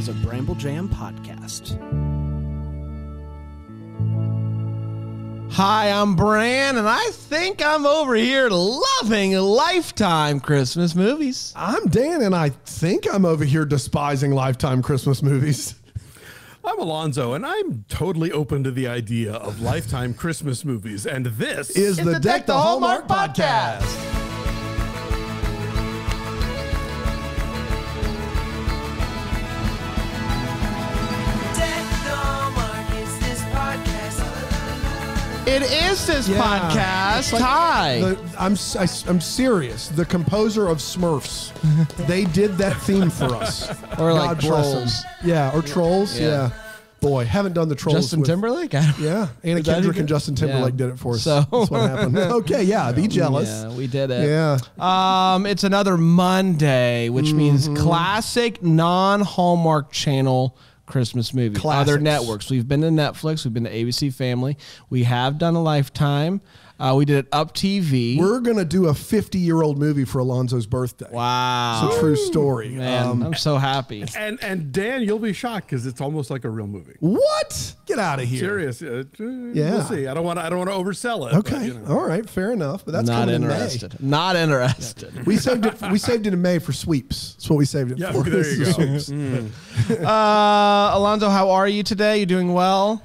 is a Bramble Jam podcast. Hi, I'm Bran, and I think I'm over here loving Lifetime Christmas movies. I'm Dan, and I think I'm over here despising Lifetime Christmas movies. I'm Alonzo, and I'm totally open to the idea of Lifetime Christmas movies, and this is the Deck the Hallmark podcast. It is this podcast. Like Hi. I'm serious. The composer of Smurfs, they did that theme for us. Or like God bless Trolls. them. Yeah, or Trolls. Yeah. Boy, haven't done the Trolls. Justin Timberlake? Yeah, Anna Kendrick and Justin Timberlake did it for us. So that's what happened. Okay, yeah, be jealous. Yeah, we did it. Yeah. It's another Monday, which means classic non-Hallmark channel Christmas movie. Classics. Other networks. We've been to Netflix. We've been to ABC Family. We have done a Lifetime. We did it Up TV. We're going to do a 50-year-old movie for Alonzo's birthday. Wow. It's a true story. Man, I'm so happy. and Dan, you'll be shocked because it's almost like a real movie. What? Get out of here. Serious? Yeah. We'll see. I don't want to oversell it. Okay. But, you know. All right. Fair enough. But that's Not coming interested. in May. Not interested. We saved it. We saved it in May for sweeps. That's what we saved it Yeah, for. there you go. Sweeps. Alonzo, how are you today? You doing well?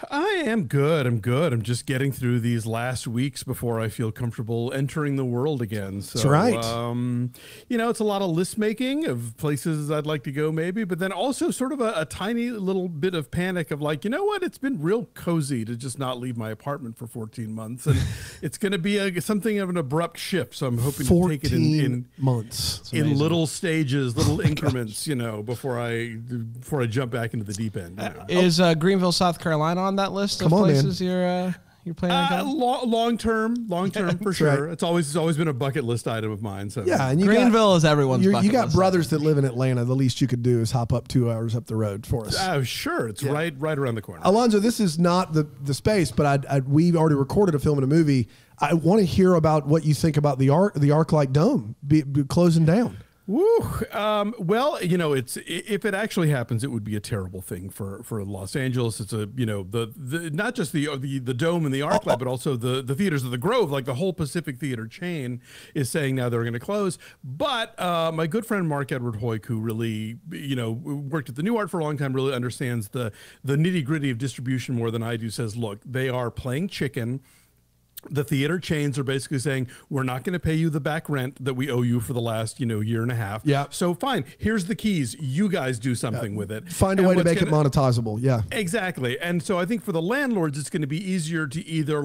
I am good. I'm good. I'm just getting through these last weeks before I feel comfortable entering the world again. So, that's right. It's a lot of list making of places I'd like to go maybe, but then also sort of a tiny little bit of panic of like, you know what? It's been real cozy to just not leave my apartment for 14 months. And it's going to be something of an abrupt shift. So I'm hoping to take it in months. In little stages, little increments, before I jump back into the deep end. Is Greenville, South Carolina on that list of places you're planning on? Long term for sure. Right. It's always been a bucket list item of mine. So Yeah, and Greenville is everyone's bucket You got list. brothers that live in Atlanta. The least you could do is hop up 2 hours up the road for us. Oh, sure. It's right around the corner. Alonzo, this is not the space, but we've already recorded a film and a movie. I want to hear about what you think about the ArcLight Dome be closing down. Woo. Well, it's if it actually happens, it would be a terrible thing for Los Angeles. It's the not just the Dome and the ArcLight, but also the theaters of the Grove, like the whole Pacific Theater chain is saying now they're going to close. But my good friend Mark Edward Hoyk, who really worked at the New Art for a long time, really understands the nitty gritty of distribution more than I do. Says, look, they are playing chicken. The theater chains are basically saying, we're not going to pay you the back rent that we owe you for the last, year and a half. Yeah. So fine, here's the keys. You guys do something with it. Find a way to make it monetizable. Yeah. Exactly. And so I think for the landlords, it's going to be easier to either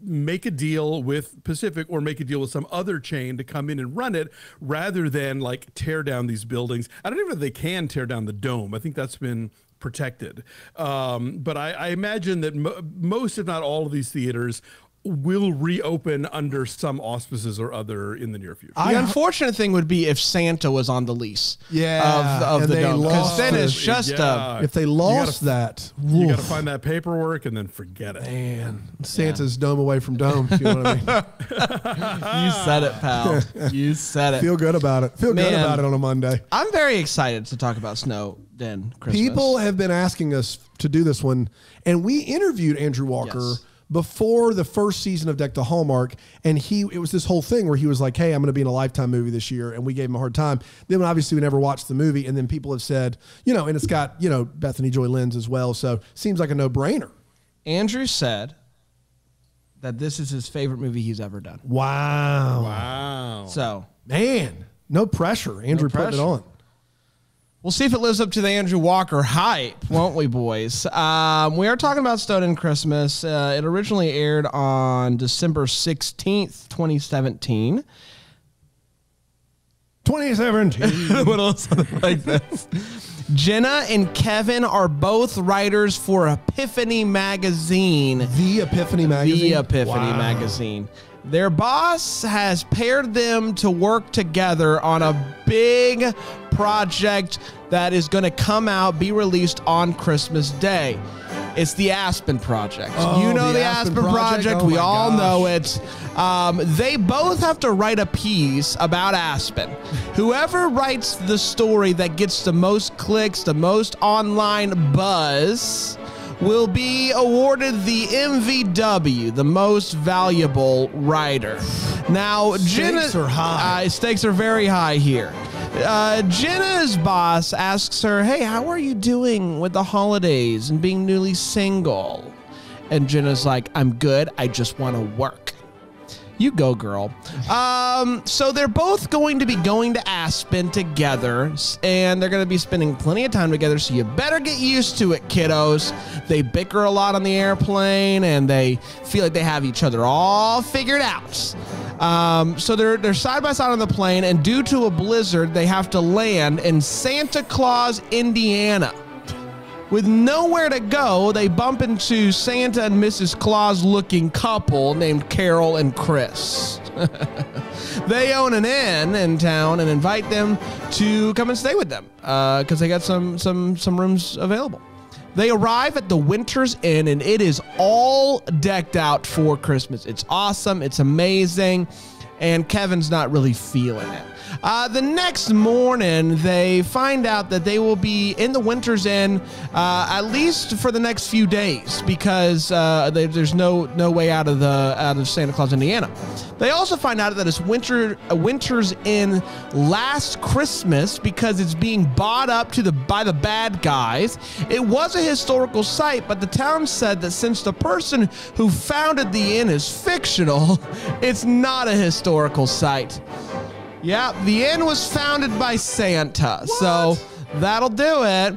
make a deal with Pacific or make a deal with some other chain to come in and run it rather than tear down these buildings. I don't even know if they can tear down the Dome. I think that's been protected. But I imagine that most, if not all of these theaters will reopen under some auspices or other in the near future. The unfortunate thing would be if Santa was on the lease of and the they Dome. Because lost then it. it's just if they lost that, you got to find that paperwork and then forget it. Man, Santa's dome away from dome. If you know what I mean. You said it, pal. You said it. Feel good about it. Feel good about it on a Monday. I'm very excited to talk about Snow Den Christmas. People have been asking us to do this one, and we interviewed Andrew Walker before the first season of Deck the Hallmark, and it was this whole thing where he was like, hey, I'm going to be in a Lifetime movie this year, and we gave him a hard time. Then obviously we never watched the movie, and then people have said, and it's got, Bethany Joy Lenz as well, so seems like a no-brainer. Andrew said that this is his favorite movie he's ever done. Wow. So, man, no pressure. Andrew putting it on. We'll see if it lives up to the Andrew Walker hype, won't we, boys? We are talking about Snow Den Christmas. It originally aired on December 16th, 2017. 2017. What else like this? Jenna and Kevin are both writers for Epiphany Magazine. The Epiphany Magazine? The Epiphany Magazine. Their boss has paired them to work together on a big project that is going to come out, be released on Christmas Day. It's the Aspen Project. Oh, You know the the Aspen Aspen Project? Project. Oh We my all gosh. know it. They both have to write a piece about Aspen. Whoever writes the story that gets the most clicks, the most online buzz, will be awarded the MVW, the most valuable writer. Now, Stakes are high. Stakes are very high here. Jenna's boss asks her, hey, how are you doing with the holidays and being newly single? And Jenna's like, I'm good. I just want to work. You go, girl. So they're both going to be going to Aspen together, and they're going to be spending plenty of time together, so you better get used to it, kiddos. They bicker a lot on the airplane, and they feel like they have each other all figured out. So they're side by side on the plane, and due to a blizzard, they have to land in Santa Claus, Indiana. With nowhere to go, they bump into Santa and Mrs. Claus looking couple named Carol and Chris. They own an inn in town and invite them to come and stay with them because they got some rooms available. They arrive at the Winters Inn, and it is all decked out for Christmas. It's awesome. It's amazing. And Kevin's not really feeling it. The next morning, they find out that they will be in the Winters Inn at least for the next few days because there's no way out of Santa Claus, Indiana. They also find out that it's Winters Inn last Christmas because it's being bought up by the bad guys. It was a historical site, but the town said that since the person who founded the inn is fictional, it's not a historical site. Yeah, the inn was founded by Santa, so that'll do it.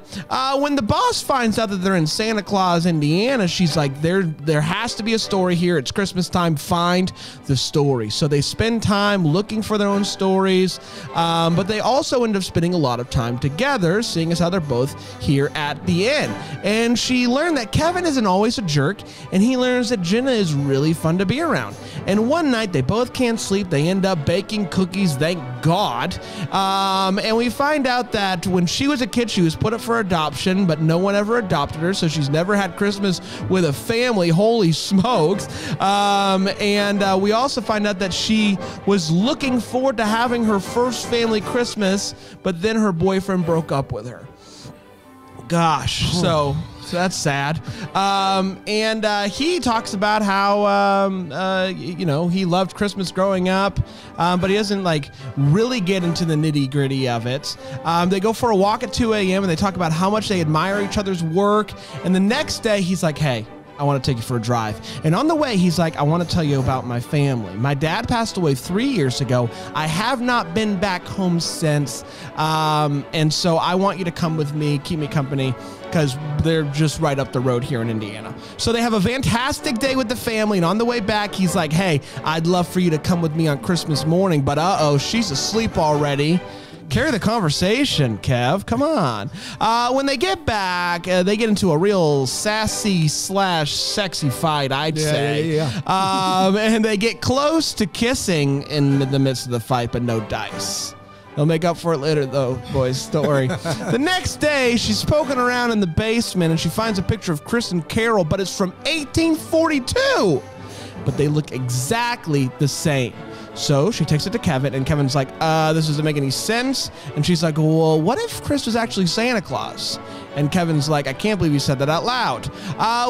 When the boss finds out that they're in Santa Claus, Indiana, she's like, there has to be a story here. It's Christmas time. Find the story. So they spend time looking for their own stories, but they also end up spending a lot of time together, seeing as how they're both here at the inn. And she learned that Kevin isn't always a jerk, and he learns that Jenna is really fun to be around. And one night, they both can't sleep. They end up baking cookies, thank God. And we find out that when she was a kid, she was put up for adoption, but no one ever adopted her, so she's never had Christmas with a family. Holy smokes. And we also find out that she was looking forward to having her first family Christmas, but then her boyfriend broke up with her. Gosh, so that's sad. And he talks about how, he loved Christmas growing up, but he doesn't like really get into the nitty gritty of it. They go for a walk at 2 a.m. and they talk about how much they admire each other's work. And the next day he's like, hey, I want to take you for a drive. And on the way, he's like, I want to tell you about my family. My dad passed away 3 years ago. I have not been back home since. And so I want you to come with me, keep me company, because they're just right up the road here in Indiana. So they have a fantastic day with the family. And on the way back, he's like, hey, I'd love for you to come with me on Christmas morning. But uh-oh, she's asleep already. Carry the conversation, Kev. Come on. When they get back, they get into a real sassy / sexy fight, I'd say. Yeah. And they get close to kissing in the midst of the fight, but no dice. They'll make up for it later, though, boys. Don't worry. The next day, she's poking around in the basement, and she finds a picture of Chris and Carol, but it's from 1842. But they look exactly the same. So she takes it to Kevin, and Kevin's like, this doesn't make any sense. And she's like, well, what if Chris was actually Santa Claus? And Kevin's like, I can't believe you said that out loud.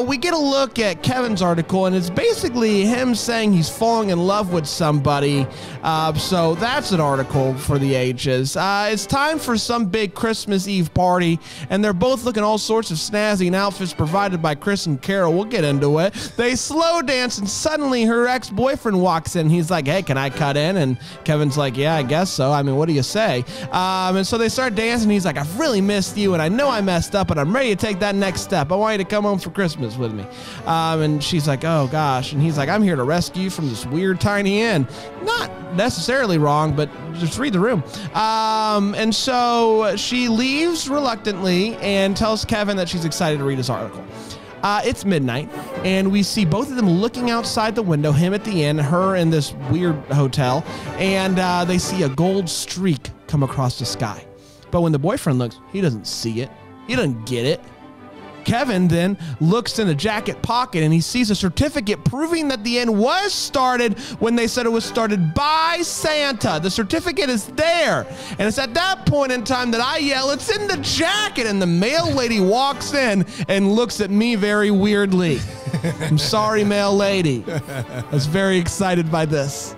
We get a look at Kevin's article, and it's basically him saying he's falling in love with somebody. So that's an article for the ages. It's time for some big Christmas Eve party, and they're both looking all sorts of snazzy in outfits provided by Chris and Carol. We'll get into it. They slow dance, and suddenly her ex-boyfriend walks in. He's like, hey, can I cut in? And Kevin's like, yeah, I guess so. I mean, what do you say? And so they start dancing. He's like, I've really missed you, and I know I messed up, but I'm ready to take that next step. I want you to come home for Christmas with me. And she's like, oh gosh. And he's like, I'm here to rescue you from this weird tiny inn. Not necessarily wrong, but just read the room. And so she leaves reluctantly and tells Kevin that she's excited to read his article. It's midnight, and we see both of them looking outside the window, him at the inn, her in this weird hotel, and they see a gold streak come across the sky. But when the boyfriend looks, he doesn't see it. He doesn't get it. Kevin then looks in the jacket pocket and he sees a certificate proving that the end was started when they said it was started by Santa. The certificate is there. And it's at that point in time that I yell, "It's in the jacket!" And the mail lady walks in and looks at me very weirdly. I'm sorry, mail lady. I was very excited by this.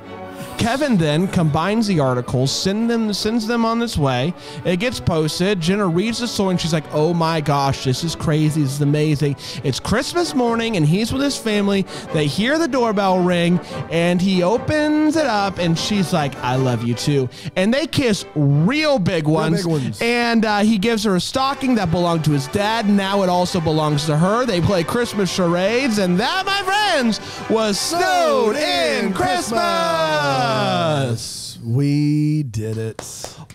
Kevin then combines the articles, sends them on its way. It gets posted. Jenna reads the story and she's like, "Oh my gosh, this is crazy. This is amazing." It's Christmas morning and he's with his family. They hear the doorbell ring and he opens it up and she's like, "I love you too." And they kiss real big ones. And he gives her a stocking that belonged to his dad. Now it also belongs to her. They play Christmas charades, and that, my friends, was Snowed in Christmas. We did it.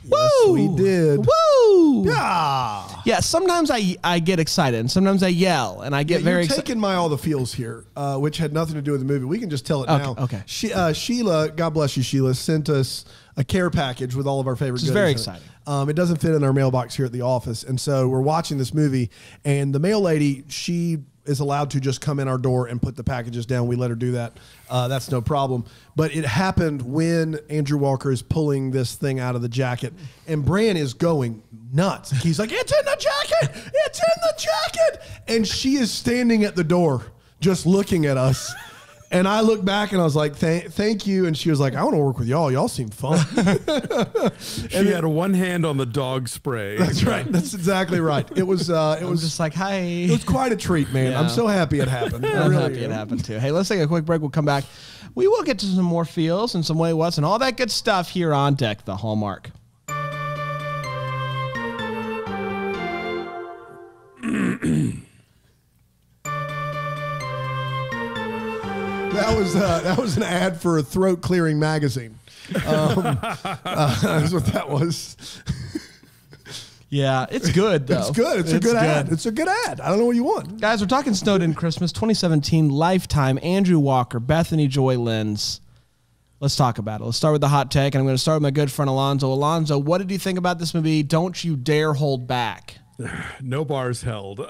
Woo! Yes, we did. Woo! Yeah. Yeah, sometimes I get excited, and sometimes I yell, and I get very excited. You're taking my all the feels here, which had nothing to do with the movie. We can just tell it now. Okay. Sheila, God bless you, Sheila, sent us a care package with all of our favorite goodies. It's very exciting. It doesn't fit in our mailbox here at the office, and so we're watching this movie, and the mail lady, she is allowed to just come in our door and put the packages down. We let her do that. That's no problem. But it happened when Andrew Walker is pulling this thing out of the jacket, and Bran is going nuts. He's like, "It's in the jacket! It's in the jacket!" And she is standing at the door just looking at us. And I looked back and I was like, thank you. And she was like, "I want to work with y'all. Y'all seem fun." She had one hand on the dog spray. That's right. That's exactly right. It was just like, "Hi." It was quite a treat, man. Yeah. I'm so happy it happened. I'm happy it happened too. Hey, let's take a quick break. We'll come back. We will get to some more feels and some way what's and all that good stuff here on Deck the Hallmark. That was an ad for a throat clearing magazine. That's what that was. Yeah, it's good though. It's good. It's a good ad. It's a good ad. I don't know what you want. Guys, we're talking Snowed in Christmas 2017 Lifetime, Andrew Walker, Bethany Joy Lenz. Let's talk about it. Let's start with the hot take, and I'm going to start with my good friend Alonzo. Alonzo, what did you think about this movie? Don't you dare hold back. No bars held.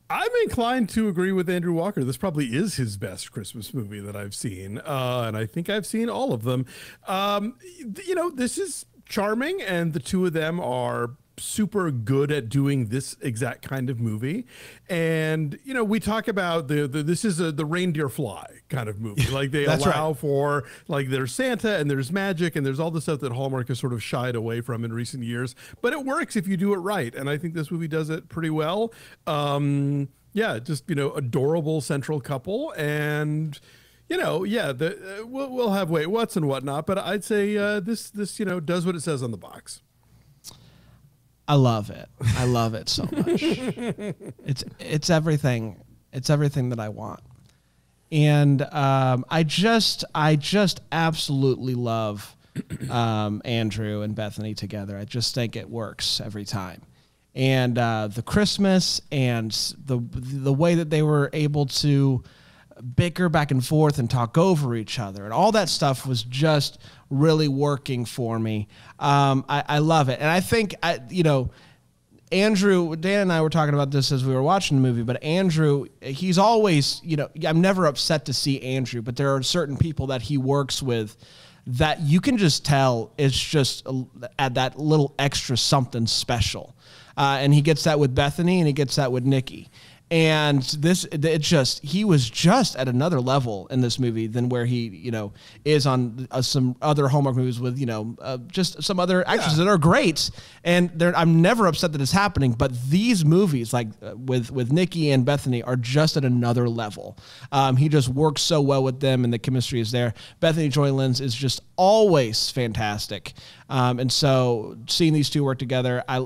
I'm inclined to agree with Andrew Walker. This probably is his best Christmas movie that I've seen, and I think I've seen all of them. This is charming, and the two of them are super good at doing this exact kind of movie. And we talk about this is the reindeer fly kind of movie. Like they allow for, like, there's Santa and there's magic and there's all the stuff that Hallmark has sort of shied away from in recent years, but it works if you do it right. And I think this movie does it pretty well. Adorable central couple, and we'll have wait what's and whatnot, but I'd say this does what it says on the box. I love it. I love it so much. It's everything. It's everything that I want. And I just absolutely love Andrew and Bethany together. I just think it works every time. And the Christmas and the way that they were able to bicker back and forth and talk over each other and all that stuff was just really working for me. I love it. And I think, Andrew, Dan and I were talking about this as we were watching the movie, but Andrew, he's always, I'm never upset to see Andrew, but there are certain people that he works with that you can just tell it's just add that little extra something special. And he gets that with Bethany and he gets that with Nikki. And he was just at another level in this movie than where he, is on some other Hallmark movies with, just some other actors that are great. And I'm never upset that it's happening, but these movies, like with Nikki and Bethany, are just at another level. He just works so well with them, and the chemistry is there. Bethany Joy Lenz is just always fantastic. And so seeing these two work together, I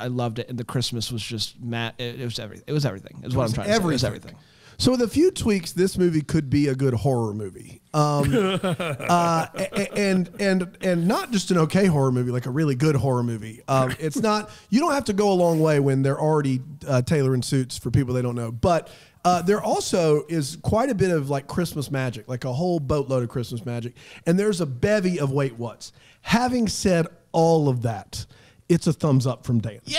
loved it. And the Christmas was just it was everything. It was everything. Is what I'm trying to say. It was everything. So with a few tweaks, this movie could be a good horror movie. And not just an okay horror movie, like a really good horror movie. It's not, you don't have to go a long way when they're already tailoring suits for people they don't know. But there also is quite a bit of like Christmas magic, like a whole boatload of Christmas magic. And there's a bevy of wait what's. Having said all of that, it's a thumbs up from Dan. Yeah!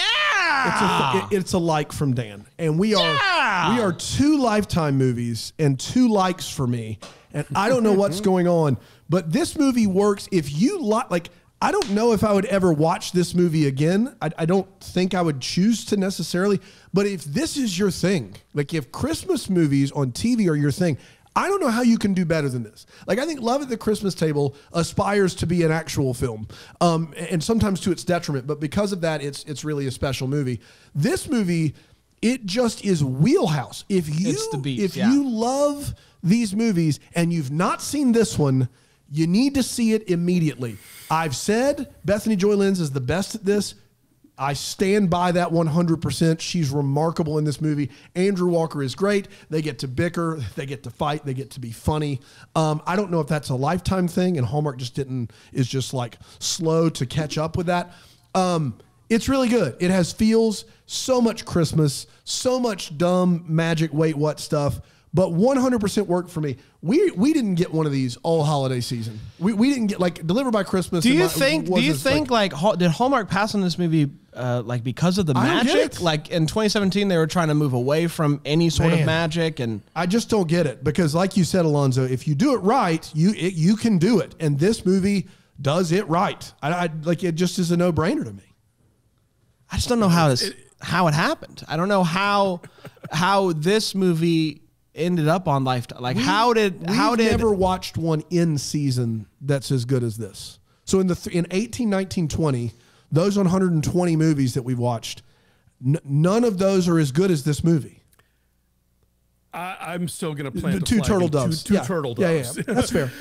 It's a like from Dan, and we are 2 Lifetime movies and 2 likes for me, and I don't know what's going on, but this movie works if you like. I don't know if I would ever watch this movie again. I don't think I would choose to necessarily, but if this is your thing, like if Christmas movies on TV are your thing, I don't know how you can do better than this. Like, I think Love at the Christmas Table aspires to be an actual film, and sometimes to its detriment, but because of that, it's really a special movie. This movie, it just is wheelhouse. If you love these movies and you've not seen this one, you need to see it immediately. I've said Bethany Joy Lenz is the best at this. I stand by that 100%. She's remarkable in this movie. Andrew Walker is great. They get to bicker. They get to fight. They get to be funny. I don't know if that's a Lifetime thing, and Hallmark is just like slow to catch up with that. It's really good. It has feels, so much Christmas, so much dumb magic, wait, what stuff. But 100% worked for me. We didn't get one of these all holiday season. We didn't get like Delivered by Christmas. Do you think did Hallmark pass on this movie like because of the magic? Like in 2017 they were trying to move away from any sort of magic, and I just don't get it, because like you said, Alonzo, if you do it right, you can do it. And this movie does it right. I like it just is a no-brainer to me. I just don't know how it happened. I don't know how this movie ended up on Lifetime. Like we've never watched one in season that's as good as this. So in 18, 19, 20, those 120 movies that we've watched, none of those are as good as this movie. I'm still going to plant the two turtle doves. Two turtle doves. Yeah. That's fair.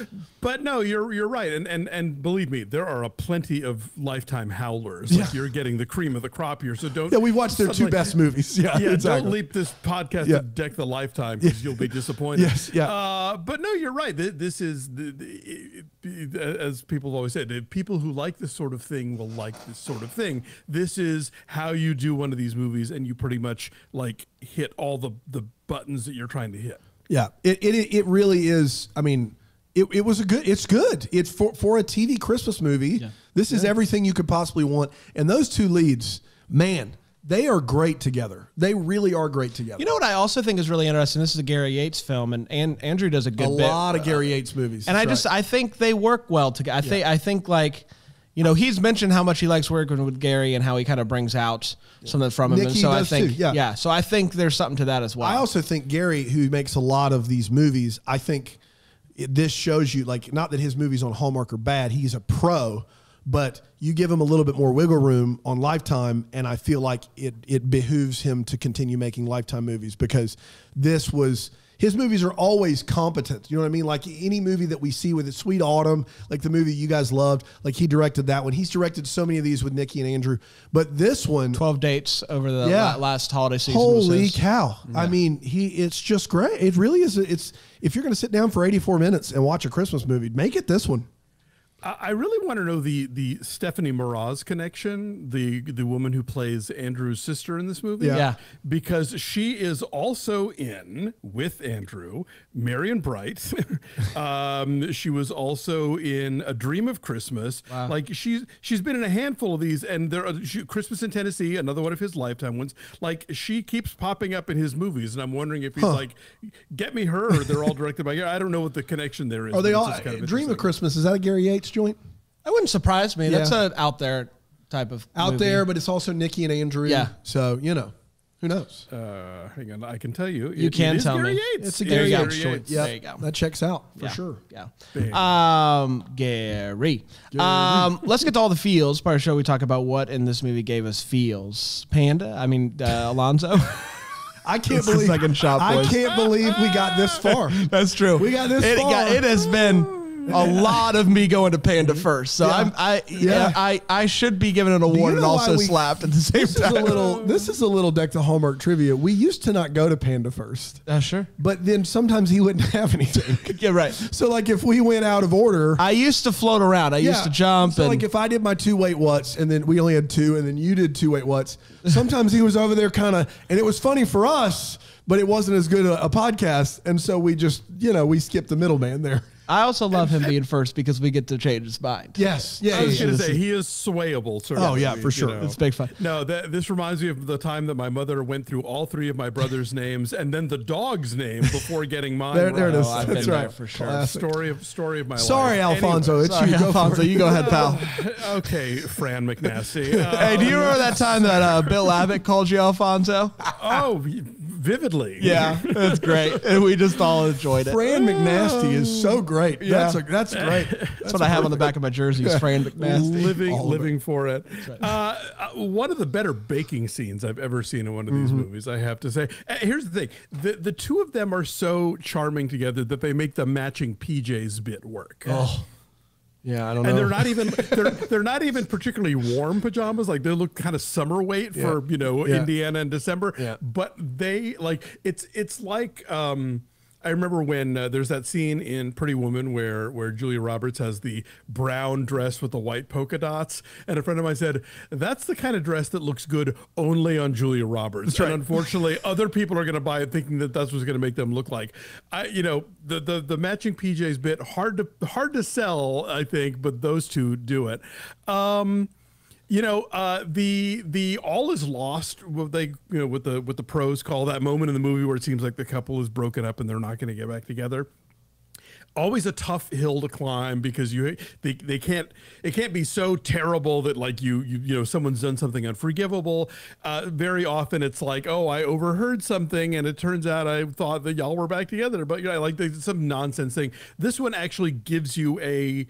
But no, you're right, and believe me, there are a plenty of Lifetime howlers. Like you're getting the cream of the crop here. So don't. Yeah, we watched their 2 best movies. Yeah, exactly. Don't leap this podcast to deck the Lifetime, because you'll be disappointed. Yes, yeah. But no, you're right. This is as people have always said, people who like this sort of thing will like this sort of thing. This is how you do one of these movies, and you pretty much like hit all the buttons that you're trying to hit. Yeah, it really is. I mean, it's good. It's for a TV Christmas movie. Yeah. This is everything you could possibly want. And those 2 leads, man, they are great together. They really are great together. You know what I also think is really interesting? This is a Gary Yates film, and Andrew does a lot of Gary Yates movies. And I think they work well together. I think like, you know, he's mentioned how much he likes working with Gary and how he kind of brings out something from him. Nikki and so does I think, too, so I think there's something to that as well. I also think Gary, who makes a lot of these movies, I think this shows you, like, not that his movies on Hallmark are bad. He's a pro, but you give him a little bit more wiggle room on Lifetime, and I feel like it behooves him to continue making Lifetime movies, because his movies are always competent. You know what I mean? Like any movie that we see with it, Sweet Autumn, like the movie you guys loved, like he directed that one. He's directed so many of these with Nikki and Andrew. But this one, 12 dates over the last holiday season. Holy cow. Yeah. I mean, it's just great. It really is. If you're going to sit down for 84 minutes and watch a Christmas movie, make it this one. I really want to know the Stephanie Meraz connection, the woman who plays Andrew's sister in this movie. Yeah. Because she is also in, with Andrew, Marion Bright. She was also in A Dream of Christmas. Wow. Like she's been in a handful of these, and Christmas in Tennessee, another one of his Lifetime ones. Like she keeps popping up in his movies, and I'm wondering if he's like, get me her, or they're all directed by. I don't know what the connection there is. Are they all Dream of Christmas? Is that a Gary Yates joint? That wouldn't surprise me. That's an out there type of movie. There, but it's also Nikki and Andrew. Yeah. So, you know, who knows? Hang on, I can tell you. You can tell me. It's a Gary Yates joint. Yeah, there you go. That checks out for sure. Yeah. Gary. Let's get to all the feels. Part of the show we talk about what in this movie gave us feels. Panda. I mean, Alonzo. I can't believe second shot, boys. I can't believe we got this far. That's true. We got this far. It has been a lot of me going to Panda first, so I should be given an award and also slapped at the same time. This is a little Deck the Hallmark trivia. We used to not go to Panda first. Sure. But then sometimes he wouldn't have anything. Yeah, right. So like if we went out of order, I used to float around. I used to jump. So like if I did my 2 wait whats and then we only had 2 and then you did 2 wait whats, sometimes he was over there kind of, and it was funny for us, but it wasn't as good a podcast, and so we just we skipped the middleman there. I also love him being first because we get to change his mind. Yes. Yeah. I was going to say he is swayable. Oh yeah, for sure. It's big fun. No, this reminds me of the time that my mother went through all three of my brother's names and then the dog's name before getting mine. There it is. I've That's been right. there for sure. Classic. Story of my life. Sorry, Alfonso. Anyway, It's Sorry, you. Go Alfonso, for it. you go ahead, pal. Okay, Fran McNasty. Hey, do you remember that time that Bill Abbott called you Alfonso? Oh, vividly. Yeah, that's great. And we just all enjoyed it. Fran McNasty is so great. Yeah. That's great. That's what I have on the back of my jersey is Fran McNasty. Living for it. One of the better baking scenes I've ever seen in one of these movies, I have to say. Here's the thing. The two of them are so charming together that they make the matching PJs bit work. Oh. Yeah, I don't know. And they're not even particularly warm pajamas. Like they look kind of summer weight for Indiana in December. Yeah. But they it's like I remember when there's that scene in Pretty Woman where Julia Roberts has the brown dress with the white polka dots, and a friend of mine said that's the kind of dress that looks good only on Julia Roberts. That's right. And unfortunately, other people are going to buy it thinking that that's what's going to make them look like. The matching PJs bit hard to sell, I think, but those two do it. The all is lost. What the pros call that moment in the movie where it seems like the couple is broken up and they're not going to get back together. Always a tough hill to climb because it can't be so terrible that like someone's done something unforgivable. Very often it's like, oh, I overheard something and it turns out I thought that y'all were back together, but some nonsense thing. This one actually gives you a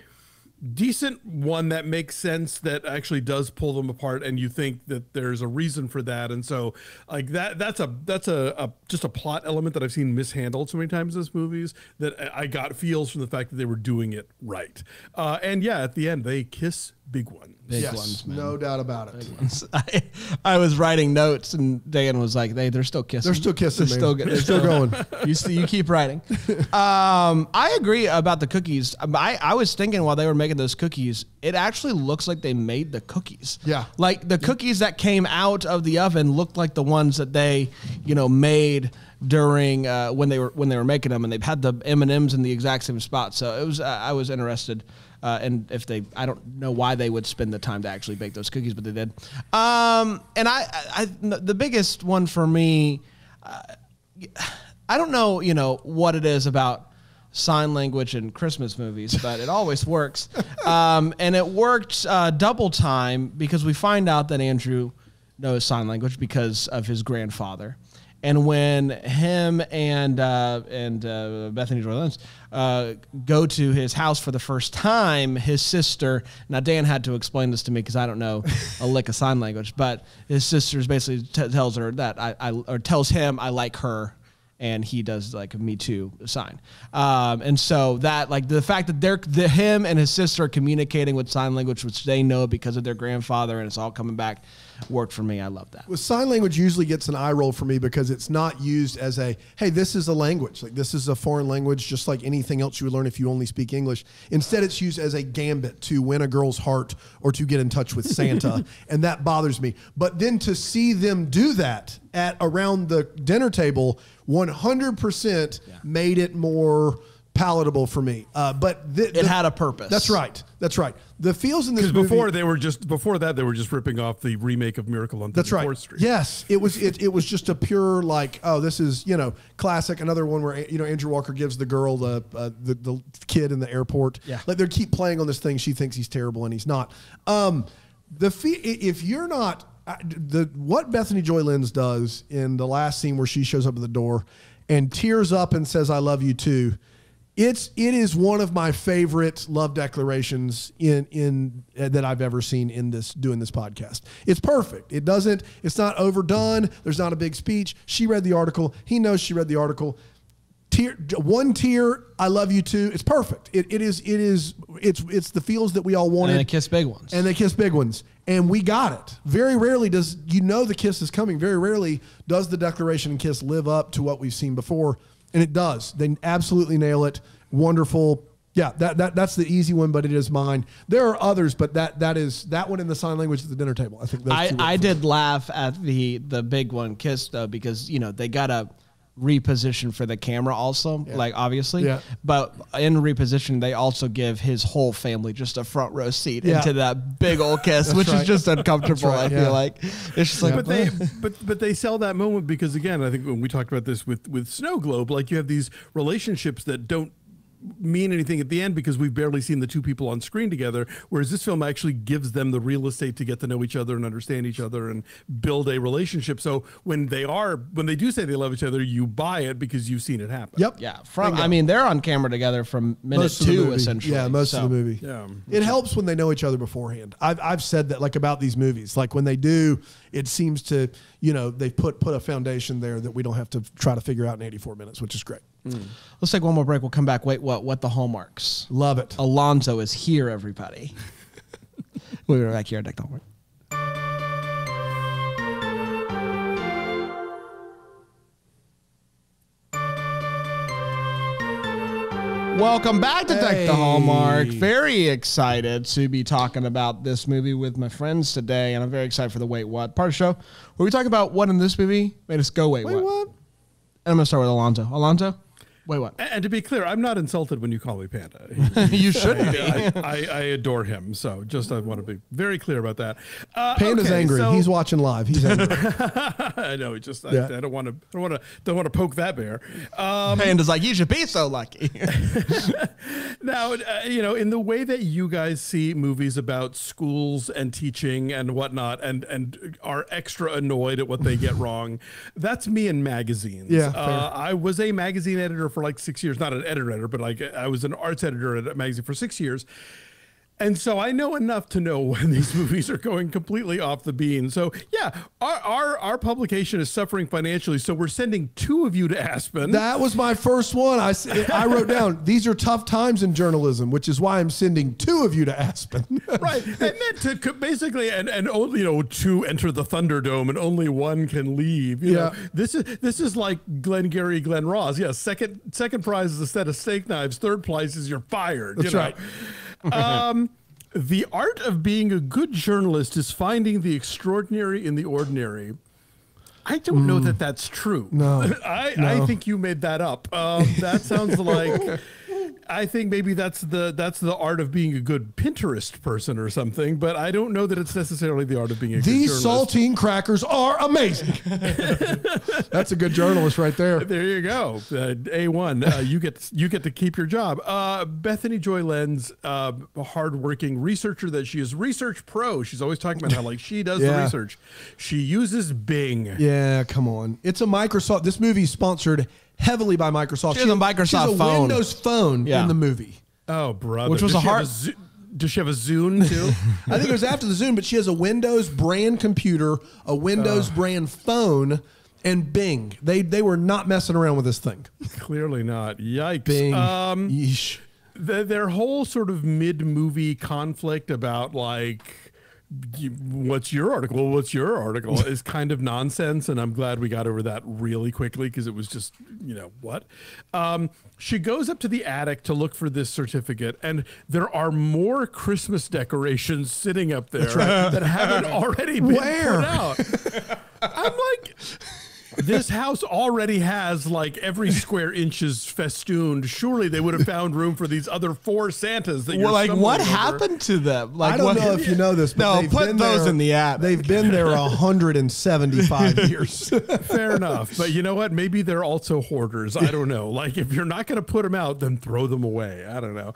decent one that makes sense, that actually does pull them apart, and you think that there's a reason for that. And so like that's just a plot element that I've seen mishandled so many times in this movies that I got feels from the fact that they were doing it right. And yeah, at the end they kiss big ones. Big Yes, ones, man. no doubt about it. I was writing notes and Dan was like, they're still kissing. They're still kissing. They're still going. You keep writing. I agree about the cookies. I was thinking while they were making those cookies, it actually looks like they made the cookies. Yeah. Like the cookies that came out of the oven looked like the ones that they, made during when they were making them, and they've had the M&Ms in the exact same spot. So it was I was interested. And if I don't know why they would spend the time to actually bake those cookies, but they did. And the biggest one for me, I don't know, what it is about sign language in Christmas movies, but it always works. And it worked double time because we find out that Andrew knows sign language because of his grandfather. And when him and Bethany Joy Lenz go to his house for the first time, his sister, now Dan had to explain this to me because I don't know a lick of sign language, but his sister basically tells her that tells him I like her, and he does like a me too sign. And so that like the fact that him and his sister are communicating with sign language, which they know because of their grandfather, and it's all coming back, worked for me. I love that. Well, sign language usually gets an eye roll for me because it's not used as hey, this is a language. Like this is a foreign language, just like anything else you would learn if you only speak English. Instead, it's used as a gambit to win a girl's heart or to get in touch with Santa. And that bothers me. But then to see them do that around the dinner table, 100% made it more palatable for me. But it had a purpose. That's right. The feels in this movie, before that they were just ripping off the remake of Miracle on 34th Street. Yes, it was just a pure like, oh, this is classic. Another one where Andrew Walker gives the girl the kid in the airport. Yeah, like they keep playing on this thing. She thinks he's terrible and he's not. If you're not what Bethany Joy Lenz does in the last scene where she shows up at the door and tears up and says, "I love you too." It is one of my favorite love declarations in that I've ever seen doing this podcast. It's perfect. It's not overdone. There's not a big speech. She read the article. He knows she read the article. One tear, I love you too. It's perfect. It's the feels that we all wanted. And they kiss big ones. And we got it. Very rarely does the kiss is coming. Very rarely does the declaration and kiss live up to what we've seen before. And it does. They absolutely nail it. Wonderful. Yeah, that's the easy one, but it is mine. There are others, but that one in the sign language at the dinner table. I think I did laugh at the big one kiss though, because they gotta repositioned for the camera also, like obviously. Yeah. But in reposition, they also give his whole family just a front row seat into that big old kiss, which is just uncomfortable. I feel like it's just like, but they sell that moment because, again, I think when we talked about this with Snow Globe, like you have these relationships that don't mean anything at the end because we've barely seen the two people on screen together, whereas this film actually gives them the real estate to get to know each other and understand each other and build a relationship. So when they do say they love each other, you buy it because you've seen it happen. Yep. Yeah. I mean, they're on camera together from minute two, essentially. Yeah, most of the movie. Yeah. It helps when they know each other beforehand. I've said that, like, about these movies. Like, when they do, it seems to, they've put a foundation there that we don't have to try to figure out in 84 minutes, which is great. Let's take one more break. We'll come back. Wait, what the hallmarks? Love it. Alonzo is here, everybody. We'll be right back here at Deck the Hallmark. Welcome back to Deck the Hallmark. Very excited to be talking about this movie with my friends today, and I'm very excited for the Wait What part of the show where we talk about what in this movie made us go wait what. And I'm going to start with Alonzo. Alonzo? Wait, what? And to be clear, I'm not insulted when you call me Panda. You shouldn't be. I adore him. So I want to be very clear about that. Panda's angry. He's watching live. He's angry. I know. I don't want to poke that bear. Panda's like, you should be so lucky. Now, in the way that you guys see movies about schools and teaching and whatnot, and are extra annoyed at what they get wrong, that's me in magazines. Yeah, I was a magazine editor for like 6 years, not an editor, but like I was an arts editor at a magazine for 6 years. And so I know enough to know when these movies are going completely off the bean. So yeah, our publication is suffering financially. So we're sending two of you to Aspen. That was my first one. I wrote down, these are tough times in journalism, which is why I'm sending two of you to Aspen. Right. And then to basically, and only, two enter the Thunderdome and only one can leave. You know, this is like Glengarry Glen Ross. Yeah. Second prize is a set of steak knives. Third prize is you're fired. That's right. The art of being a good journalist is finding the extraordinary in the ordinary. I don't know that that's true. No. I think you made that up. That sounds like... I think maybe that's the art of being a good Pinterest person or something, but I don't know that it's necessarily the art of being a good journalist. These saltine crackers are amazing. That's a good journalist right there. There you go. A1. You get to keep your job. Bethany Joy Lenz, a hardworking researcher that she is, research pro. She's always talking about how like she does the research. She uses Bing. Yeah, come on. It's a Microsoft. This movie is sponsored heavily by Microsoft. She has a Microsoft phone. Windows phone in the movie. Oh, brother. Which was does she have a Zune too? I think it was after the Zune, but she has a Windows brand computer, a Windows brand phone, and Bing. They were not messing around with this thing. Clearly not. Yikes. Bing. Yeesh. Their whole sort of mid-movie conflict about like, what's your article is kind of nonsense, and I'm glad we got over that really quickly because it was just, what? She goes up to the attic to look for this certificate, and there are more Christmas decorations sitting up there that haven't already been put out. I'm like... This house already has like every square inch is festooned. Surely they would have found room for these other 4 Santas that you're like what over. happened to them? Like, I don't know if you know this, but put those in the attic. They've been there 175 years. Fair enough. But you know what? Maybe they're also hoarders. I don't know. Like if you're not going to put them out, then throw them away. I don't know.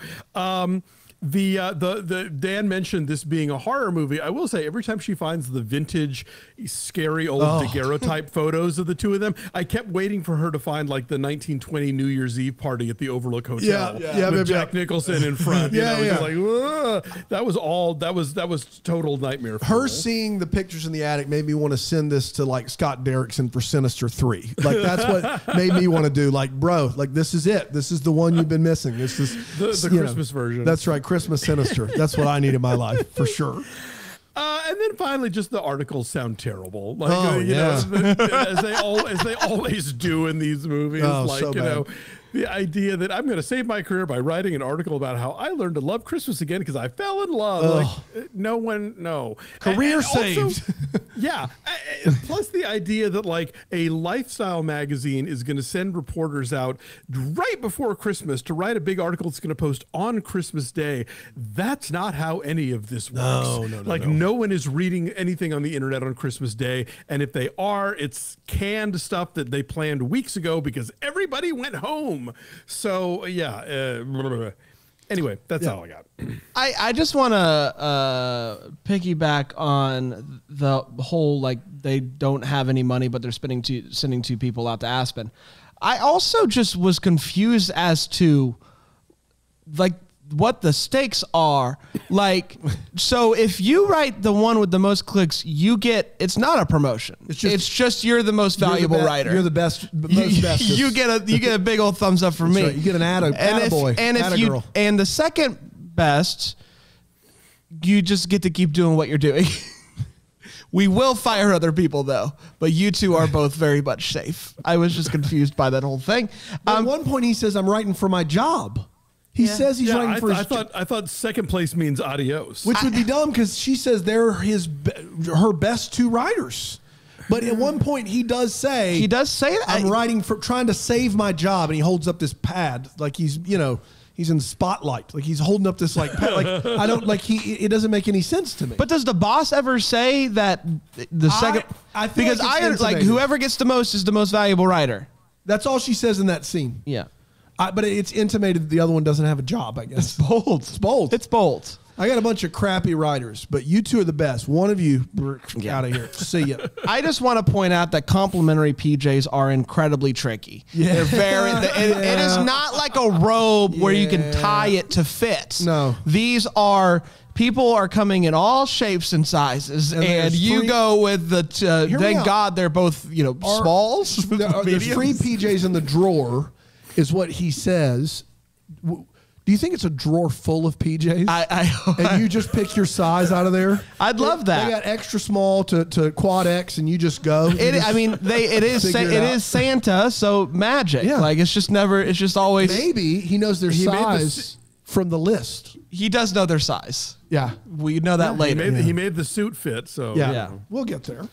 The Dan mentioned this being a horror movie. I will say every time she finds the vintage scary old daguerreotype photos of the two of them, I kept waiting for her to find like the 1920 New Year's Eve party at the Overlook Hotel with Jack Nicholson in front. That was total nightmare. Her seeing the pictures in the attic made me want to send this to like Scott Derrickson for Sinister 3. Like that's what made me want to do. Like, bro, like this is it. This is the one you've been missing. This is the Christmas version. That's right. Christmas Sinister. That's what I need in my life for sure. And then finally, just the articles sound terrible, like as they always do in these movies. So bad. the idea that I'm going to save my career by writing an article about how I learned to love Christmas again because I fell in love. Like, no. Career and saved. Also, yeah. Plus the idea that like a lifestyle magazine is going to send reporters out right before Christmas to write a big article that's going to post on Christmas Day. That's not how any of this works. No one is reading anything on the internet on Christmas Day. And if they are, it's canned stuff that they planned weeks ago because everybody went home. So yeah. Anyway, that's all I got. I just want to piggyback on the whole, like, they don't have any money, but they're sending two people out to Aspen. I also just was confused as to, like, what the stakes are. Like, so if you write the one with the most clicks, you get, it's not a promotion. It's just you're the most valuable writer. You're the best. Bestest. You get a big old thumbs up from me. Right. You get an attaboy. And the second best, you just get to keep doing what you're doing. We will fire other people though, but you two are both very much safe. I was just confused by that whole thing. At one point, he says, "I'm writing for my job." He says he's writing for his job. I thought second place means adios. Which would be dumb because she says they're her best two writers. But at one point he does say that I'm writing for trying to save my job, and he holds up this pad like he's in spotlight, like he's holding up this like pad, like I don't like it doesn't make any sense to me. But does the boss ever say that the second? I feel because I like whoever gets the most is the most valuable writer. That's all she says in that scene. Yeah. But it's intimated that the other one doesn't have a job, I guess. It's bold. I got a bunch of crappy writers, but you two are the best. One of you, out of here. See ya. I just want to point out that complimentary PJs are incredibly tricky. Yeah. They're very. It is not like a robe where you can tie it to fit. No. These are. People are coming in all shapes and sizes, and you go with the. Thank God they're both smalls. There's 3 PJs in the drawer. Is what he says. Do you think it's a drawer full of PJs? And you just pick your size out of there? I'd love that. They got extra small to quad X, and you just go. It is Santa, so magic. Yeah. Like it's just always. Maybe he knows their size from the list. He does know their size. Yeah, we know that later. He made the suit fit. So yeah. We'll get there.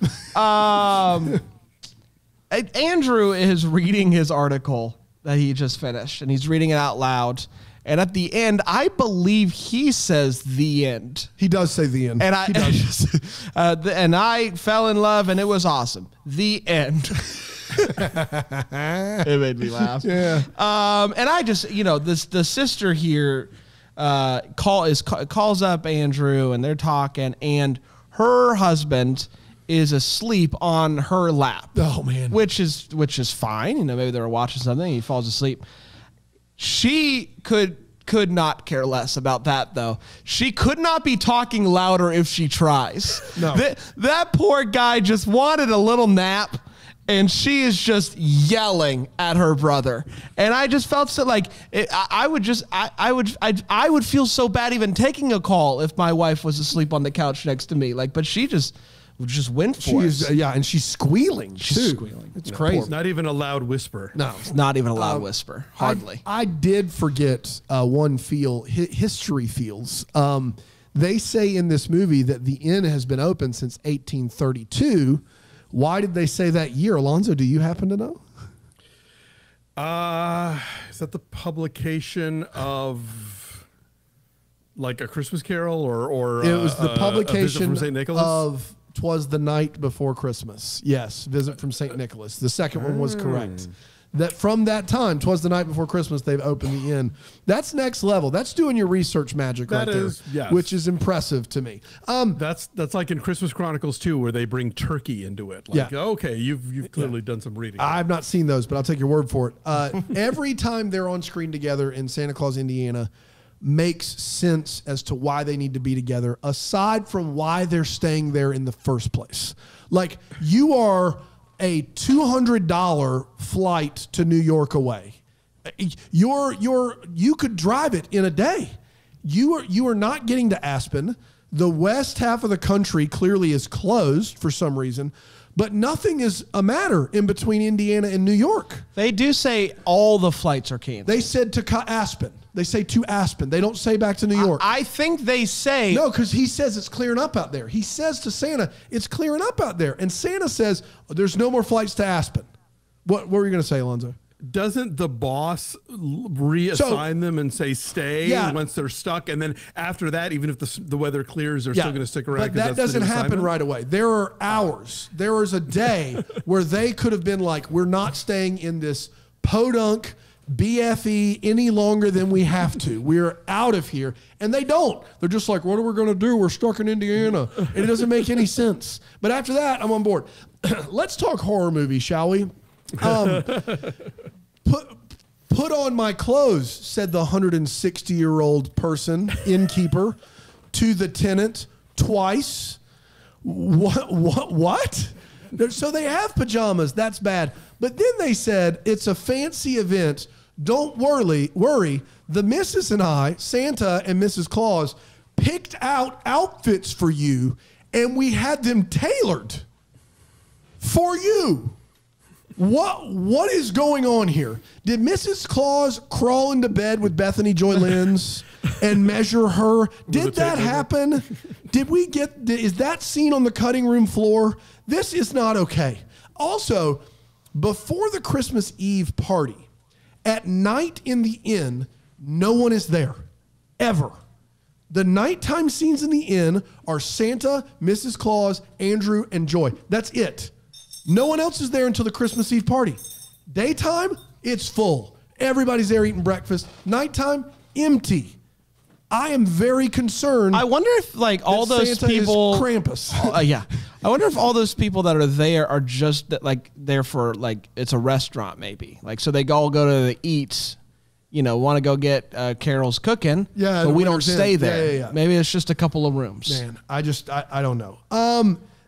Andrew is reading his article that he just finished, and he's reading it out loud. And at the end, I believe he says the end. He does say the end. And and I fell in love, and it was awesome. The end. It made me laugh. Yeah. And I just, the sister here calls up Andrew, and they're talking, and her husband is asleep on her lap. Oh man. Which is fine. Maybe they were watching something and he falls asleep. She could not care less about that though. She could not be talking louder if she tries. No. That poor guy just wanted a little nap, and she is just yelling at her brother. And I just felt so like I would feel so bad even taking a call if my wife was asleep on the couch next to me. But she just went for it. And she's squealing too. It's crazy. It's not even a loud whisper. No, it's not even a loud whisper. Hardly. I did forget one history feels. They say in this movie that the inn has been open since 1832. Why did they say that year? Alonzo, do you happen to know? Is that the publication of like A Christmas Carol or it was the publication from St. Nicholas? of 'Twas the Night Before Christmas. Yes, Visit from St. Nicholas. The second one was correct. That from that time, 'Twas the Night Before Christmas, they've opened the inn. That's next level. That's doing your research magic right there, yes. Which is impressive to me. That's like in Christmas Chronicles 2, where they bring turkey into it. Like, okay, you've clearly done some reading. I've not seen those, but I'll take your word for it. Every time they're on screen together in Santa Claus, Indiana, makes sense as to why they need to be together, aside from why they're staying there in the first place. Like, you are a $200 flight to New York away. You could drive it in a day. You are not getting to Aspen. The west half of the country clearly is closed for some reason. but nothing is a matter in between Indiana and New York. They do say all the flights are canceled. They said to Aspen. They say to Aspen. They don't say back to New York. I think they say... No, because he says it's clearing up out there. He says to Santa, it's clearing up out there. And Santa says, there's no more flights to Aspen. What were you going to say, Alonzo? Doesn't the boss reassign them and say stay once they're stuck? And then after that, even if the weather clears, they're still going to stick around? But that doesn't happen right away. There are hours. There was a day where they could have been like, we're not staying in this podunk BFE any longer than we have to. We're out of here. And they don't. They're just like, what are we going to do? We're stuck in Indiana. And it doesn't make any sense. But after that, I'm on board. Let's talk horror movies, shall we? Put on my clothes, said the 160-year-old person, innkeeper, to the tenant twice. What? So they have pajamas. That's bad. But then they said, it's a fancy event. Don't worry. The missus and I, Santa and Mrs. Claus, picked out outfits for you, and we had them tailored for you. What is going on here? Did Mrs. Claus crawl into bed with Bethany Joy Lenz and measure her? Did that happen? Is that scene on the cutting room floor? This is not okay. Also, before the Christmas Eve party, at night in the inn, no one is there, ever. The nighttime scenes in the inn are Santa, Mrs. Claus, Andrew, and Joy. That's it. No one else is there until the Christmas Eve party. Daytime, it's full. Everybody's there eating breakfast. Nighttime, empty. I am very concerned. I wonder if like all those Santa people, is Krampus. Yeah. I wonder if all those people that are there are just like there for like it's a restaurant maybe. Like so they all go to the eats. Want to go get Carol's cooking. Yeah, but we don't stay there. Yeah. Maybe it's just a couple of rooms. Man, I don't know.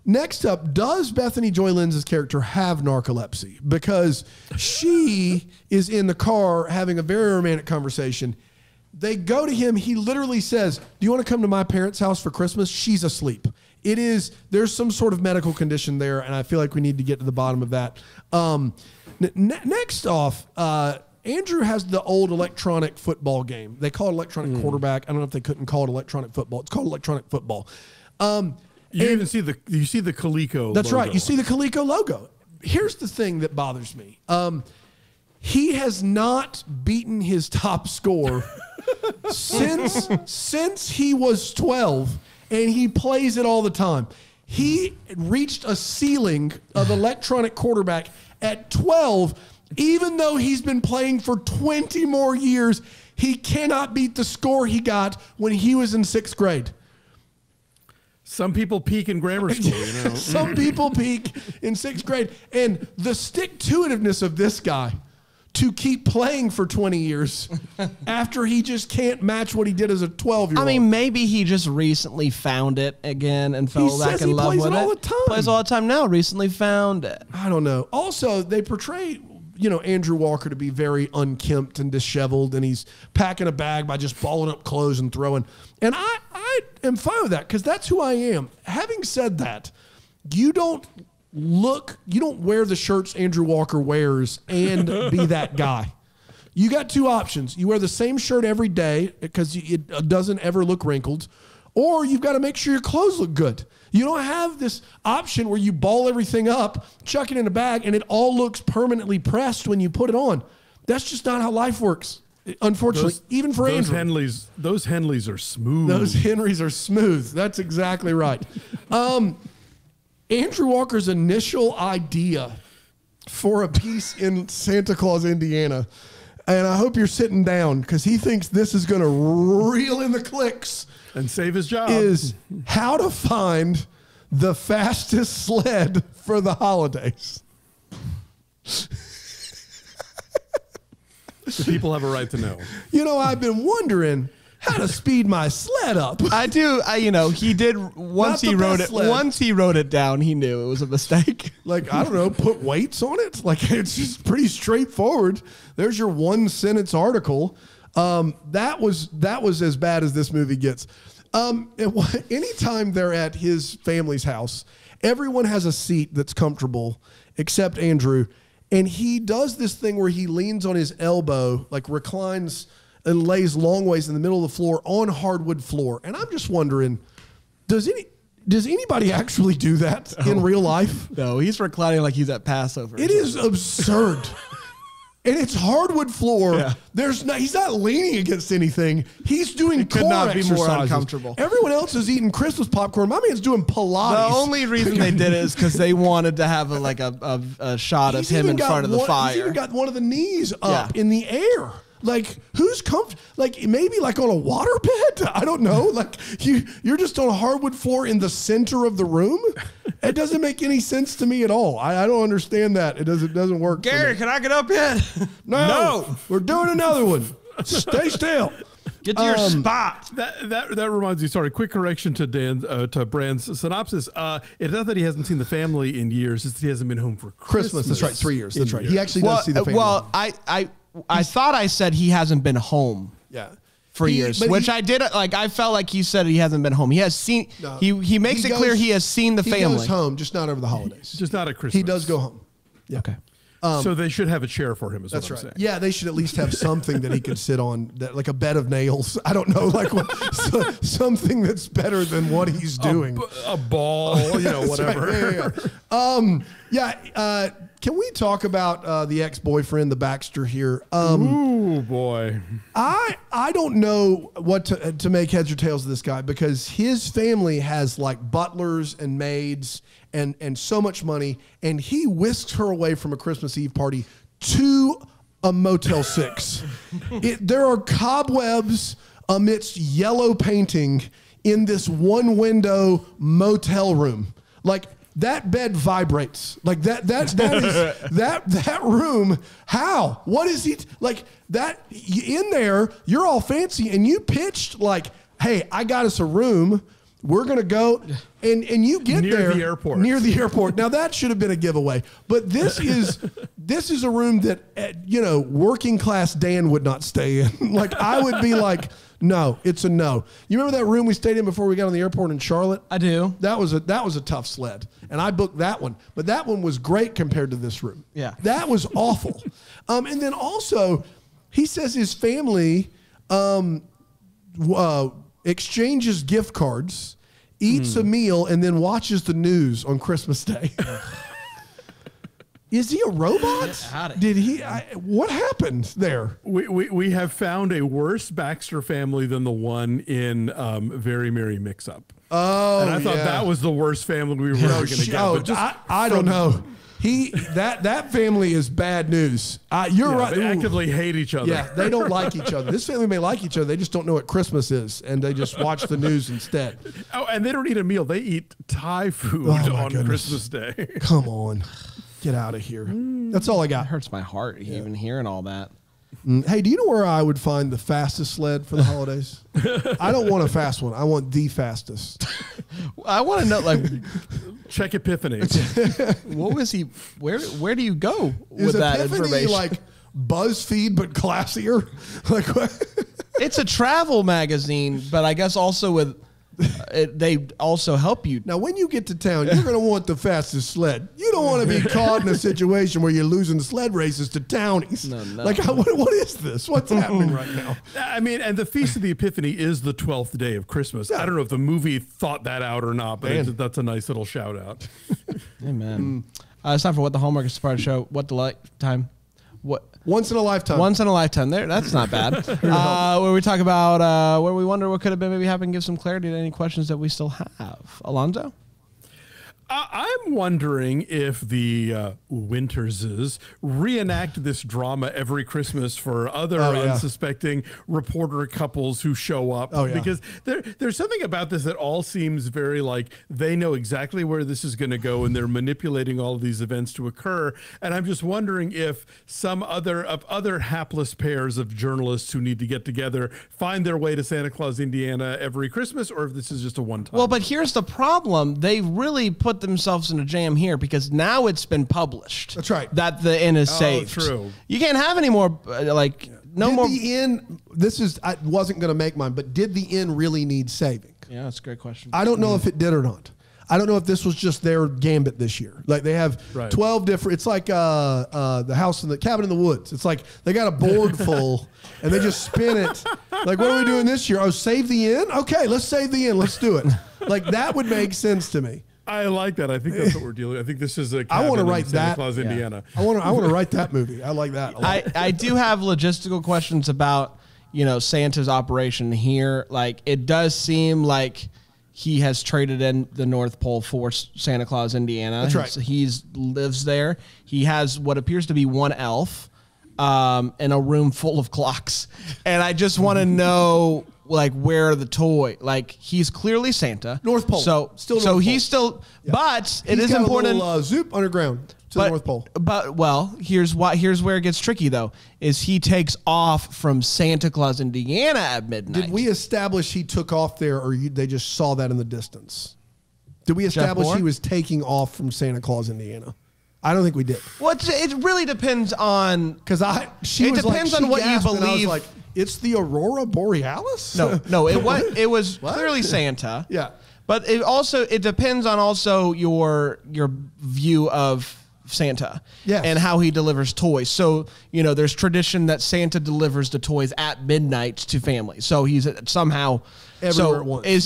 Next up, does Bethany Joy Lenz's character have narcolepsy? Because she is in the car having a very romantic conversation. They go to him. He literally says, do you want to come to my parents' house for Christmas? She's asleep. There's some sort of medical condition there, and I feel like we need to get to the bottom of that. Next off, Andrew has the old electronic football game. They call it electronic quarterback. I don't know if they couldn't call it electronic football. It's called electronic football. You see the Coleco. That's logo. right. You see the Coleco logo. Here's the thing that bothers me. He has not beaten his top score since he was 12, and he plays it all the time. He reached a ceiling of electronic quarterback at 12, even though he's been playing for 20 more years. He cannot beat the score he got when he was in 6th grade. Some people peak in grammar school, Some people peak in 6th grade. And the stick-to-itiveness of this guy to keep playing for 20 years after he just can't match what he did as a 12-year-old. I mean, maybe he just recently found it again and fell back in love with it. All the time. Plays all the time now. Recently found it. I don't know. Also, they portray Andrew Walker to be very unkempt and disheveled, and he's packing a bag by just balling up clothes and throwing. And I am fine with that because that's who I am. Having said that, you don't wear the shirts Andrew Walker wears and be that guy. You got two options. You wear the same shirt every day because it doesn't ever look wrinkled, or you've got to make sure your clothes look good. You don't have this option where you ball everything up, chuck it in a bag, and it all looks permanently pressed when you put it on. That's just not how life works, unfortunately, even for Andrew. Those Henleys are smooth. Those Henrys are smooth. That's exactly right. Andrew Walker's initial idea for a piece in Santa Claus, Indiana, and I hope you're sitting down because he thinks this is going to reel in the clicks and save his job, is how to find the fastest sled for the holidays. The people have a right to know. I've been wondering how to speed my sled up. I do. He did once he wrote it. Sled. Once he wrote it down, he knew it was a mistake. Like, I don't know, put weights on it. Like, it's just pretty straightforward. There's your 1-sentence article. That was as bad as this movie gets. Anytime they're at his family's house, everyone has a seat that's comfortable except Andrew. And he does this thing where he leans on his elbow, like reclines and lays long ways in the middle of the floor on hardwood floor. And I'm just wondering, does anybody actually do that in real life? No, he's reclining like he's at Passover. It is absurd. And it's hardwood floor. Yeah. He's not leaning against anything. He's doing could core not be more exercises. uncomfortable. Everyone else is eating Christmas popcorn. My man's doing Pilates. The only reason they did it is because they wanted to have a shot of He's him even in got front of the one- He's fire. even got one of the knees up Yeah. in the air. Like, who's comfortable? Like, maybe like on a waterbed? I don't know. Like, you're just on a hardwood floor in the center of the room? It doesn't make any sense to me at all. I don't understand that. It doesn't work. for Gary, me. can I get up yet? No. We're doing another one. Stay still. Get to your spot. That reminds me. Sorry, quick correction to Brand's synopsis. It's not that he hasn't seen the family in years; it's that he hasn't been home for Christmas. That's right. 3 years. That's right. years. He actually does see the family. Well, I thought I said he hasn't been home. Yeah. For years, which I did. Like, I felt like he said he hasn't been home. He has seen. No. He makes it clear he has seen the He family. goes home, just not over the holidays. Just not at Christmas. He does go home. Yeah. Okay. So they should have a chair for him. Is That's what I'm right. saying. Yeah, they should at least have something that he could sit on, like a bed of nails. I don't know, like something that's better than what he's doing. A ball, whatever. Right. Yeah. Can we talk about the ex-boyfriend, the Baxter here? Ooh, boy. I don't know what to make heads or tails of this guy, because his family has like butlers and maids and so much money, and he whisks her away from a Christmas Eve party to a Motel 6. There are cobwebs amidst yellow painting in this one window motel room. Like, that bed vibrates. Like that room. How? What is he like that in there? You're all fancy and you pitched like, hey, I got us a room. We're gonna go and you get Near there the airport. Near the airport. Now that should have been a giveaway, but this is a room that working class Dan would not stay in. Like, I would be like, no, it's a no. You remember that room we stayed in before we got on the airport in Charlotte? I do. That was a tough sled, and I booked that one. But that one was great compared to this room. Yeah. That was awful. And then also, he says his family exchanges gift cards, eats a meal, and then watches the news on Christmas Day. Is he a robot? Did he? What happened there? We have found a worse Baxter family than the one in Very Merry Mix-Up. Oh, and I thought that was the worst family we were ever going to get. But just I don't know. That family is bad news. You're right. They Ooh. actively hate each other. Yeah, they don't like each other. This family may like each other. They just don't know what Christmas is, and they just watch the news instead. Oh, and they don't eat a meal. They eat Thai food on Christmas Day. Come on. Get out of here. That's all I got. It hurts my heart even hearing all that. Hey, do you know where I would find the fastest sled for the holidays? I don't want a fast one. I want the fastest. I want to know, like, Check Epiphany. what was he? Where do you go with Is that Epiphany information? like BuzzFeed but classier? Like what? It's a travel magazine, but I guess also with they also help you. Now, when you get to town, you're going to want the fastest sled. You don't want to be caught in a situation where you're losing the sled races to townies. No. Like, what is this? What's happening right now? I mean, and the Feast of the Epiphany is the 12th day of Christmas. I don't know if the movie thought that out or not, but that's a nice little shout out. Amen. It's time for What the Hallmark is part of the show. What the time? What? Once in a lifetime. Once in a lifetime. There, that's not bad. Where we talk about where we wonder what could have been maybe happened, give some clarity to any questions that we still have. Alonzo? I'm wondering if the Winterses reenact this drama every Christmas for other unsuspecting reporter couples who show up. Oh, yeah. Because there's something about this that all seems very like they know exactly where this is going to go, and they're manipulating all of these events to occur. And I'm just wondering if some other hapless pairs of journalists who need to get together find their way to Santa Claus, Indiana every Christmas, or if this is just a one-time. Well, but here's the problem. They really put themselves in a jam here because now it's been published. That's right. That the inn is saved. True. You can't have any more, no did more. the inn, I wasn't going to make mine, but did the inn really need saving? Yeah, that's a great question. I don't know if it did or not. I don't know if this was just their gambit this year. Like they have 12 different. It's like the house in the cabin in the woods. It's like they got a board full and they just spin it. Like, what are we doing this year? Oh, save the end. Okay, let's save the end. Let's do it. Like that would make sense to me. I like that. I think that's what we're dealing with. I think this is a I want to write Santa that. Claus, Indiana. I want to write that movie. I like that. I do have logistical questions about, Santa's operation here. Like, it does seem like he has traded in the North Pole for Santa Claus, Indiana. That's right. He lives there. He has what appears to be one elf in a room full of clocks. And I just want to know, like, where are the toy? Like, he's clearly Santa. North Pole. So he's still, but it is important. A little, zoop underground to the North Pole. But here's where it gets tricky though. Is he takes off from Santa Claus, Indiana at midnight? Did we establish he took off there, or they just saw that in the distance? Did we establish he was taking off from Santa Claus, Indiana? I don't think we did. Well, it really depends on because she depends on what you believe. I was like, it's the Aurora Borealis. No, it was clearly Santa. Yeah, but it depends on also your view of Santa and how he delivers toys. So, there's tradition that Santa delivers the toys at midnight to families. So he's somehow everywhere at once. Is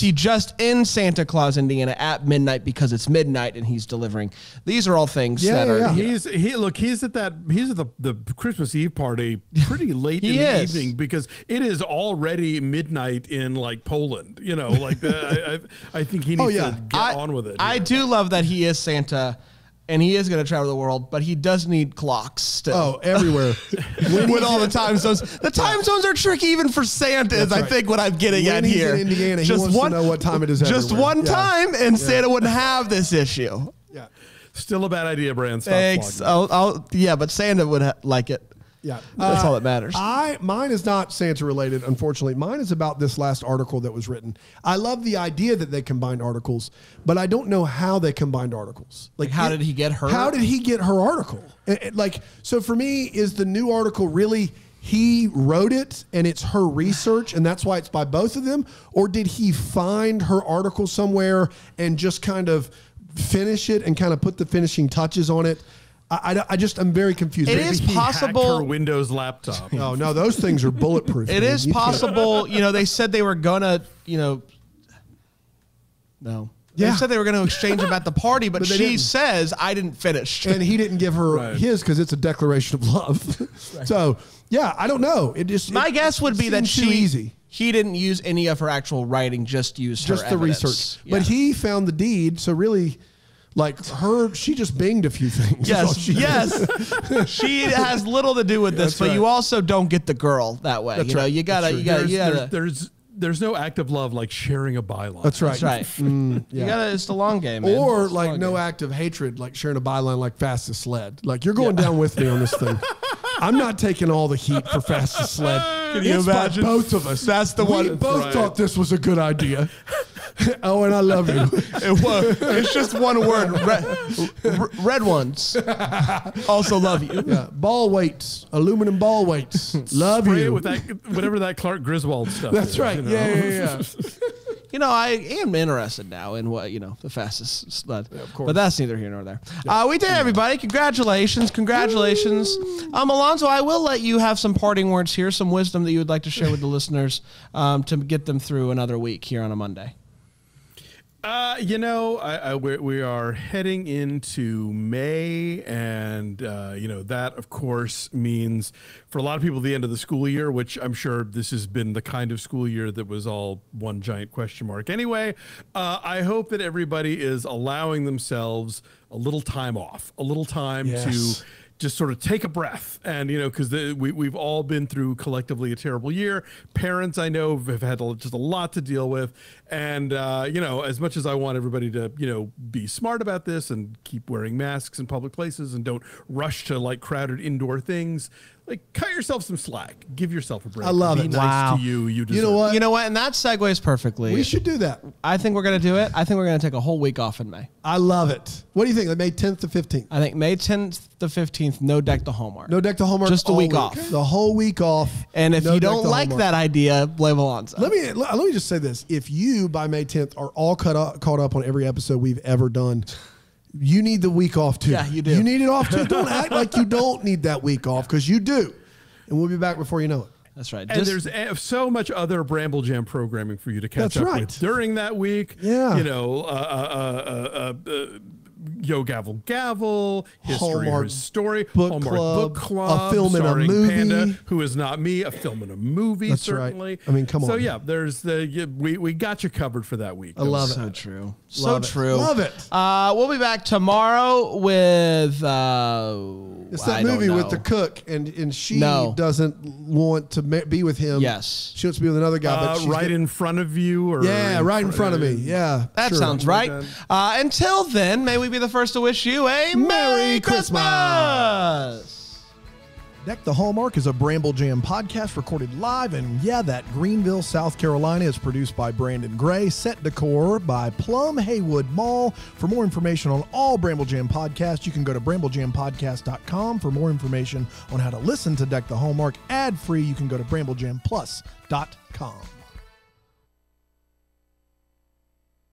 he just in Santa Claus, Indiana at midnight because it's midnight and he's delivering? These are all things that are. He's at the Christmas Eve party pretty late in the evening because it is already midnight in like Poland. I think he needs to get on with it. I do love that he is Santa. And he is going to travel the world, but he does need clocks still. Oh, everywhere. With all the time zones. The time zones are tricky even for Santa, is I think what I'm getting at here. He's in Indiana, he wants to know what time it is just everywhere. One time, and Santa wouldn't have this issue. Yeah. Still a bad idea, Brand. Stop Thanks. But Santa would like it. Yeah, that's all that matters. Mine is not Santa related, unfortunately. Mine is about this last article that was written. I love the idea that they combined articles, but I don't know how they combined articles. Like how did he get her? How did he get her article? So for me, is the new article really he wrote it and it's her research and that's why it's by both of them, or did he find her article somewhere and just kind of finish it and kind of put the finishing touches on it? I'm very confused. It is possible. Her Windows laptop. No, those things are bulletproof. It is possible. They said they were gonna. No. Yeah. They said they were going to exchange them at the party, but she says I didn't finish, and he didn't give her his because it's a declaration of love. So I don't know. My guess would be that he didn't use any of her actual writing, just used the evidence. Research. Yeah. But he found the deed, so really. Like she just binged a few things. Yes, she has little to do with this, but you also don't get the girl that way. That's You gotta. There's no act of love like sharing a byline. That's right. It's the long game, man. Or like no act of hatred, like sharing a byline like Fastest Sled. Like you're going down with me on this thing. I'm not taking all the heat for Fastest Sled. Can you imagine? Both of us. That's the one. We both thought this was a good idea. Oh, and I love you. It's just one word. Red ones. Also love you. Yeah. Ball weights. Aluminum ball weights. Love Spray you. It with that, whatever that Clark Griswold stuff That's is, right. Yeah. I am interested now in what, the Fastest Sled. Yeah, of course. But that's neither here nor there. We did, everybody. Congratulations. Alonzo, I will let you have some parting words here, some wisdom that you would like to share with the listeners to get them through another week here on a Monday. We are heading into May, and that of course means for a lot of people the end of the school year, which I'm sure this has been the kind of school year that was all one giant question mark. Anyway, I hope that everybody is allowing themselves a little time off, a little time to just sort of take a breath. And, because we've all been through collectively a terrible year. Parents, I know, have had just a lot to deal with. And, as much as I want everybody to, be smart about this and keep wearing masks in public places and don't rush to like crowded indoor things, like cut yourself some slack. Give yourself a break. I love Be it. nice Wow. to you. You deserve You know what? You know what? And that segues perfectly. We should do that. I think we're going to do it. I think we're going to take a whole week off in May. I love it. What do you think? Like May 10th to 15th? I think May 10th to 15th, no Deck the Hallmark. No Deck the Hallmark. Just a all week off. The whole week off. And if no you Deck don't the like Hallmark. that idea, blame Alonzo. Let me just say this. If you, by May 10th, are all caught up on every episode we've ever done, you need the week off too. Yeah, you do. You need it off too. Don't act like you don't need that week off, because you do. And we'll be back before you know it. That's right. And there's so much other Bramble Jam programming for you to catch That's up right. with during that week. Yeah. You know, Yo Gavel Gavel, History Hallmark or His Story, Book Hallmark Club, Book Club, a film and a starring movie. Panda, Who Is Not Me, a film and a movie, That's right. certainly. I mean, come So on. yeah, there's we got you covered for that week. I love it. so true. Love So it. true. Love it. We'll be back tomorrow with It's that I don't movie with know. the cook, and she No. doesn't want to be with him. Yes. She wants to be with another guy. But she's Right in front of you, or yeah, right in front of me. Yeah, That sure. sounds right. Until then, may we be the first to wish you a Merry Christmas. Deck the Hallmark is a Bramble Jam podcast recorded live in, that Greenville, South Carolina. Is produced by Brandon Gray. Set decor by Plum Haywood Mall. For more information on all Bramble Jam podcasts, you can go to bramblejampodcast.com. For more information on how to listen to Deck the Hallmark ad-free, you can go to bramblejamplus.com.